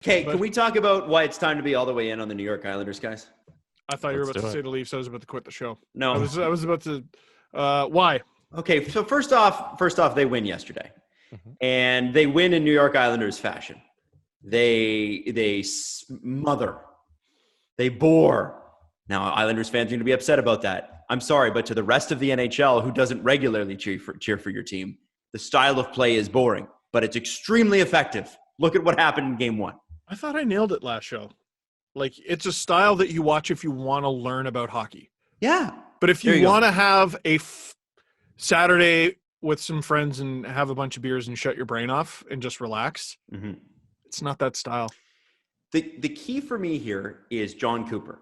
Okay, can we talk about why it's time to be all the way in on the New York Islanders, guys? I thought you were about to say the Leafs. I was about to quit the show. No. I was about to why? Okay, so first off, they win yesterday. Mm-hmm. And they win in New York Islanders fashion. They smother. They bore. Now, Islanders fans are going to be upset about that. I'm sorry, but to the rest of the NHL who doesn't regularly cheer for your team, the style of play is boring, but it's extremely effective. Look at what happened in Game 1. I thought I nailed it last show. Like, it's a style that you watch if you want to learn about hockey. Yeah. But if you want to have a Saturday with some friends and have a bunch of beers and shut your brain off and just relax, it's not that style. The key for me here is John Cooper.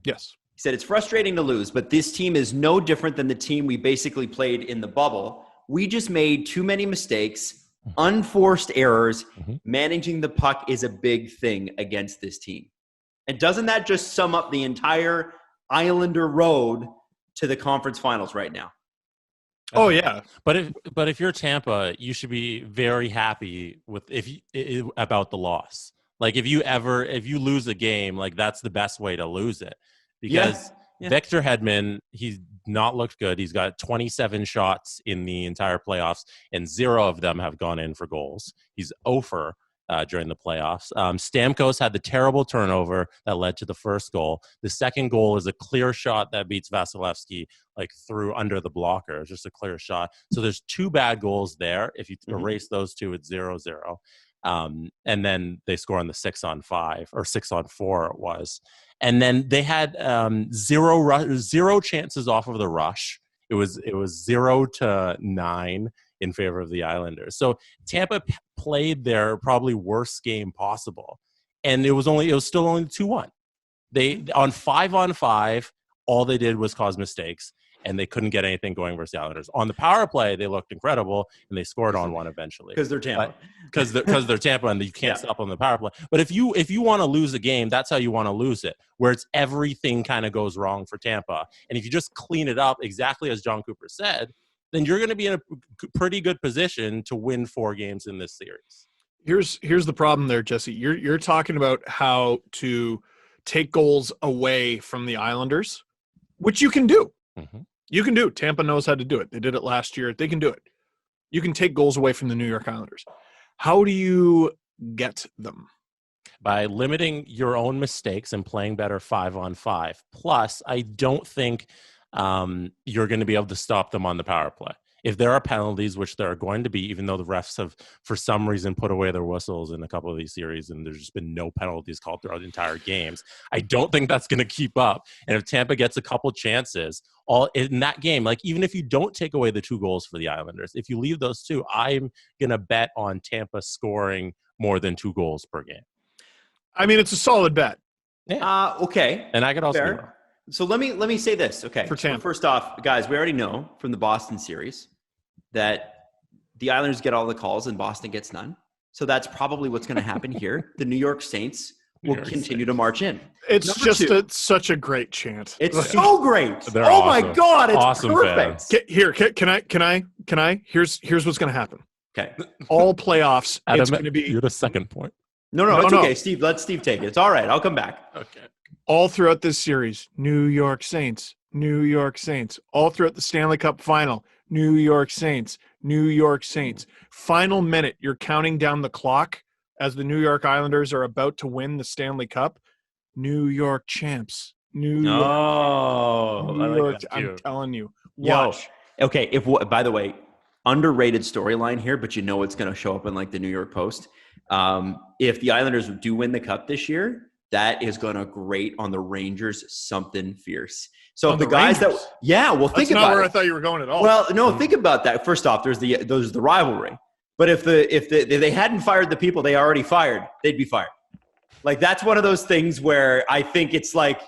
Yes. He said it's frustrating to lose, but this team is no different than the team we basically played in the bubble. We just made too many mistakes. Unforced errors, managing the puck is a big thing against this team. And doesn't that just sum up the entire Islander road to the conference finals right now? Oh yeah, but if you're Tampa, you should be very happy with about the loss. Like if you lose a game, like that's the best way to lose it, because Victor Hedman, he's not looked good. He's got 27 shots in the entire playoffs, and 0 of them have gone in for goals. He's 0 for during the playoffs. Stamkos had the terrible turnover that led to the first goal. The second goal is a clear shot that beats Vasilevsky like through under the blocker. It's just a clear shot. So there's 2 bad goals there. If you erase those 2, it's 0-0. And then they score on the 6-on-5 or 6-on-4 it was. And then they had zero chances off of the rush. It was 0-9 in favor of the Islanders. So Tampa played their probably worst game possible, and it was still only 2-1. They on 5-on-5, all they did was cause mistakes, and they couldn't get anything going versus the Islanders. On the power play, they looked incredible, and they scored on one eventually. Because they're Tampa. Because they're Tampa, and you can't stop on the power play. But if you want to lose a game, that's how you want to lose it, where it's everything kind of goes wrong for Tampa. And if you just clean it up exactly as John Cooper said, then you're going to be in a pretty good position to win 4 games in this series. Here's the problem there, Jesse. You're talking about how to take goals away from the Islanders, which you can do. You can do. Tampa knows how to do it. They did it last year. They can do it. You can take goals away from the New York Islanders. How do you get them? By limiting your own mistakes and playing better 5-on-5. Plus, I don't think you're going to be able to stop them on the power play. If there are penalties, which there are going to be, even though the refs have, for some reason, put away their whistles in a couple of these series, and there's just been no penalties called throughout the entire games, I don't think that's going to keep up. And if Tampa gets a couple chances all in that game, like even if you don't take away the 2 goals for the Islanders, if you leave those 2, I'm going to bet on Tampa scoring more than 2 goals per game. I mean, it's a solid bet. Yeah. Okay. And I could also be wrong. So let me say this. Okay. For Tampa. So first off, guys, we already know from the Boston series that the Islanders get all the calls and Boston gets none. So that's probably what's going to happen here. The New York Saints will continue to march in. It's such a great chant. It's so great. They're oh awesome. My God. It's awesome perfect. Here, can I? Here's what's going to happen. Okay. All playoffs, Adam, it's going to be. You're the second point. No, it's okay. Steve, let Steve take it. It's all right. I'll come back. Okay. All throughout this series, New York Saints, New York Saints. All throughout the Stanley Cup final, New York Saints, New York Saints. Final minute, you're counting down the clock as the New York Islanders are about to win the Stanley Cup. New York champs. New York. I'm telling you. Watch. Okay. By the way, underrated storyline here, but you know it's going to show up in like the New York Post. If the Islanders do win the Cup this year, that is going to grate on the Rangers something fierce. So the guys Rangers? Think about it. That's not where I thought you were going at all. Well, no, think about that. First off, there's the rivalry. But if they hadn't fired the people they already fired, they'd be fired. Like that's one of those things where I think it's like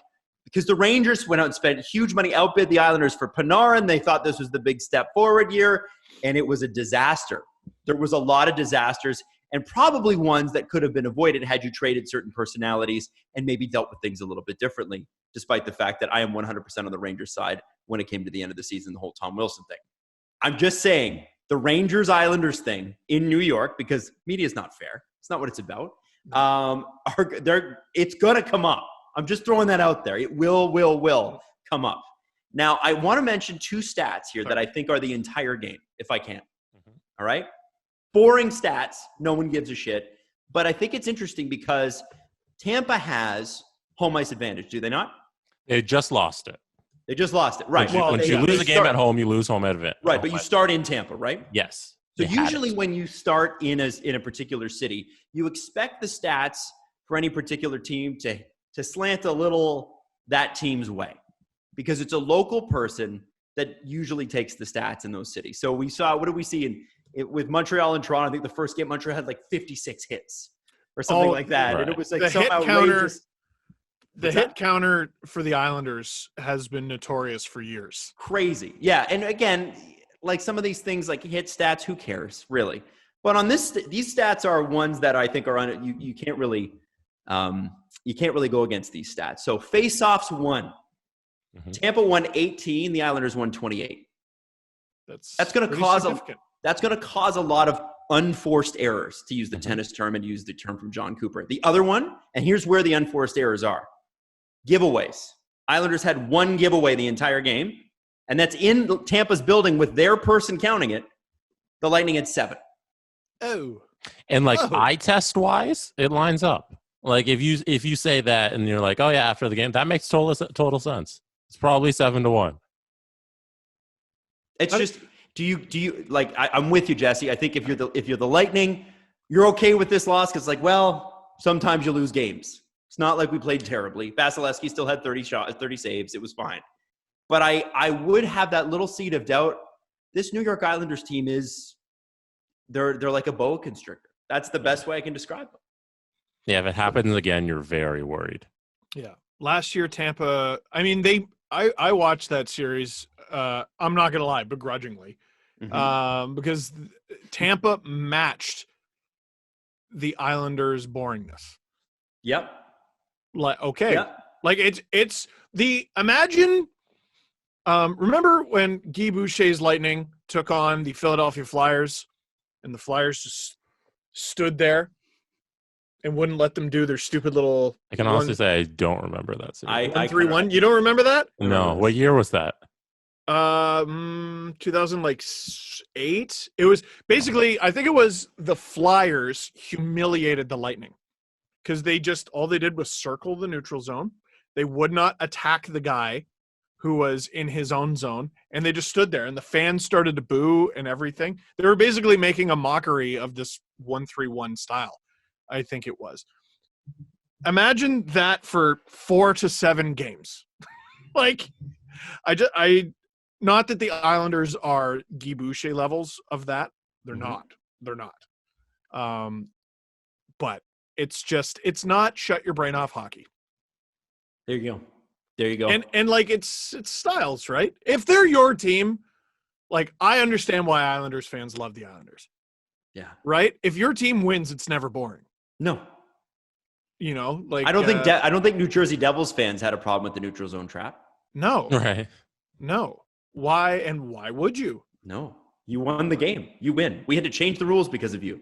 because the Rangers went out and spent huge money, outbid the Islanders for Panarin. They thought this was the big step forward year, and it was a disaster. There was a lot of disasters. And probably ones that could have been avoided had you traded certain personalities and maybe dealt with things a little bit differently, despite the fact that I am 100% on the Rangers side when it came to the end of the season, the whole Tom Wilson thing. I'm just saying the Rangers-Islanders thing in New York, because media is not fair. It's not what it's about. It's going to come up. I'm just throwing that out there. It will come up. Now, I want to mention two stats here that I think are the entire game, if I can. All right? Boring stats. No one gives a shit. But I think it's interesting because Tampa has home ice advantage, do they not? They just lost it. They just lost it. Right. When you lose a game at home, you lose home advantage. Right, but you start in Tampa, right? Yes. So usually when you start in a particular city, you expect the stats for any particular team to slant a little that team's way because it's a local person that usually takes the stats in those cities. So we saw, what did we see with Montreal and Toronto? I think the first game Montreal had like 56 hits or something like that. Right. And it was like the so hit outrageous. The hit counter for the Islanders has been notorious for years. Crazy. Yeah. And again, like some of these things like hit stats, who cares really? But on these stats are ones that I think are you can't really go against these stats. So face-offs won. Tampa won 18, the Islanders won 28. That's going to cause a lot of unforced errors, to use the tennis term and use the term from John Cooper. The other one, and here's where the unforced errors are. Giveaways. Islanders had one giveaway the entire game, and that's in Tampa's building with their person counting it. The Lightning had 7. Oh. And eye test wise, it lines up. Like if you say that and you're like, oh yeah, after the game, that makes total sense. It's probably 7-1. It's just, do you like? I'm with you, Jesse. I think if you're the Lightning, you're okay with this loss because sometimes you lose games. It's not like we played terribly. Vasilevsky still had 30 saves. It was fine. But I would have that little seed of doubt. This New York Islanders team they're like a boa constrictor. That's the best way I can describe them. Yeah, if it happens again, you're very worried. Yeah. Last year, Tampa, I watched that series, I'm not going to lie, begrudgingly, because Tampa matched the Islanders' boringness. Yep. It's imagine, remember when Guy Boucher's Lightning took on the Philadelphia Flyers and the Flyers just stood there and wouldn't let them do their stupid little. I can honestly say I don't remember that series. 1-3-1. You don't remember that? No. What year was that? 2008. It was basically, I think it was the Flyers humiliated the Lightning because all they did was circle the neutral zone. They would not attack the guy who was in his own zone, and they just stood there, and the fans started to boo and everything. They were basically making a mockery of this 1-3-1 style. I think it was. Imagine that for 4 to 7 games. Not that the Islanders are Guy Boucher levels of that. They're not. But it's not shut your brain off hockey. There you go. And it's styles, right? If they're your team, I understand why Islanders fans love the Islanders. Yeah. Right? If your team wins, it's never boring. No. I don't think New Jersey Devils fans had a problem with the neutral zone trap. No. Right. No. Why would you? No. You won the game. You win. We had to change the rules because of you.